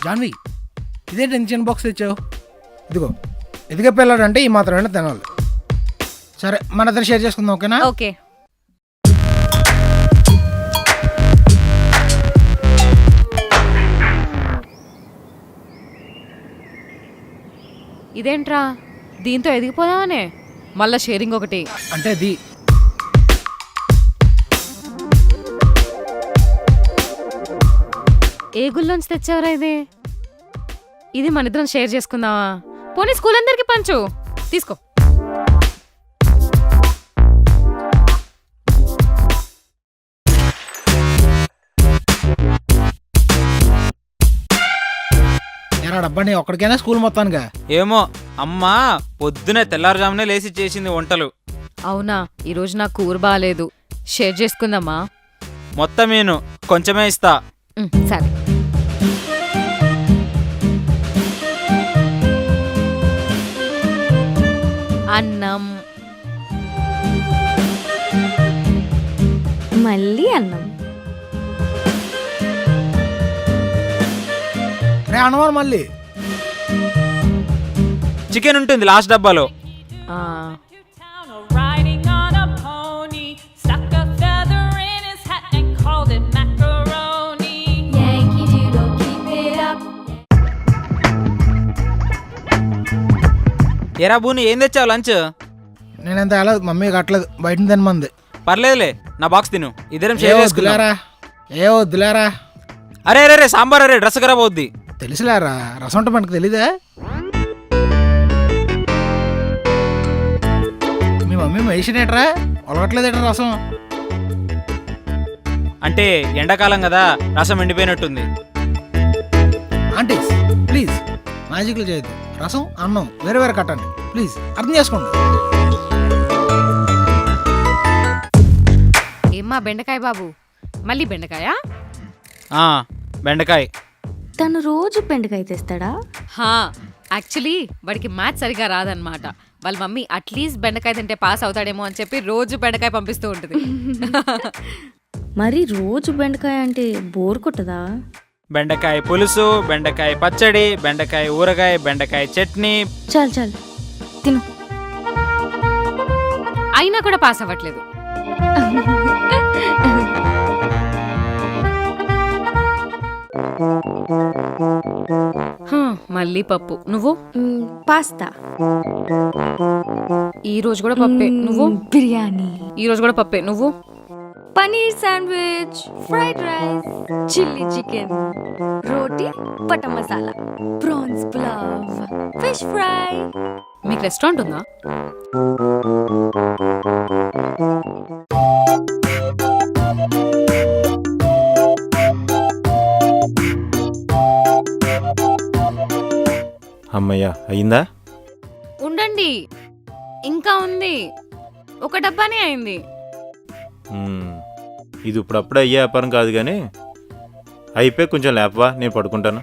జాన్వి, ఇదే tension box తెచ్చావు. ఇదిగో, ఎదిగే పిల్లాడంటే ఈ మాత్రమే తినాలి. సరే, మన ఇద్దరు షేర్ చేసుకుందాం, ఓకేనా? ఓకే. ఇదేంట్రా, దీంతో ఎదిగిపోదామనే మళ్ళా షేరింగ్ ఒకటి అంటే అది ఏ గుళ్ళోంచి తెచ్చావరా ఇది? ఇది మన ఇద్దరం షేర్ చేసుకుందామా? పోనీ స్కూల్ అందరికి పంచు. తీసుకో. ఎరా డబ్బాని ఒక్కడికైనా స్కూల్ మొత్తానిగా? ఏమో అమ్మా పొద్దునే తెల్లారుజామునే లేచి చేసింది వంటలు. అవునా? ఈరోజు నాకు కూర బాగాలేదు. షేర్ చేసుకుందామా? మొత్తం నేను కొంచెమే ఇస్తా. సరే. అన్నం, మళ్ళీ అన్నం. రే అన్నవారు మళ్ళీ చికెన్ ఉంటుంది లాస్ట్ డబ్బాలో. ఎరా బూని ఏం తెచ్చావు లంచ్? నేనంత అలా మమ్మీ కట్టలేదు, బయట తినమంది. పర్లేదులే, నా బాక్స్ తిను, ఇద్దరం షేర్ చేసుకుందాం. ఏ వద్దులేరా. అరే అరే రే సాంబార్, అరే డ్రెస్ ఖరాబ్ అవుద్ది. తెలుసులేరా, రసం అంటే మనకు తెలీదా? మీ మమ్మీ వేసినేట్రా ఒలగట్లేదేట్రా రసం? అంటే ఎండాకాలం కదా, రసం ఎండిపోయినట్టుంది. ఆంటీస్ ప్లీజ్ మ్యాజిక్లు చేయొద్దు. రసం అన్నం వేరే వేరే కట్టండి ప్లీజ్, అర్థం చేసుకోండి. ఏమ్మా బెండకాయ బాబు, మళ్ళీ బెండకాయ? బెండకాయ. తను రోజు బెండకాయ తెస్తాడా? యాక్చువల్లీ వాడికి మ్యాథ్స్ సరిగా రాదనమాట. వాళ్ళ మమ్మీ అట్లీస్ట్ బెండకాయ తింటే పాస్ అవుతాడేమో అని చెప్పి రోజు బెండకాయ పంపిస్తూ ఉంటుంది. మరి రోజు బెండకాయ అంటే బోర్ కొట్టదా? బెండకాయ పులుసు, బెండకాయ పచ్చడి, బెండకాయ ఊరగాయ, బెండకాయ చట్నీ. చాలు చాలు తిను. అయినా కూడా పాస్ అవ్వట్లేదు. మళ్ళీ పప్పు. నువ్వు? పాస్తా. ఈ రోజు కూడా పప్పే. నువ్వు? బిర్యానీ. ఈ రోజు కూడా పప్పే. నువ్వు? Paneer sandwich, fried rice, chilli chicken, roti, butter masala, prawns pulao, fish fry. మీకు రెస్టారెంట్ ఉందా? అమ్మయ్యా, అయిందా? ఉండండి, ఇంకా ఉంది. ఒక డబ్బానే అయింది. ఇది ఇప్పుడప్పుడే అయ్యే వ్యాపారం కాదు కానీ అయిపోయి కొంచెం లేపవా, నేను పడుకుంటాను.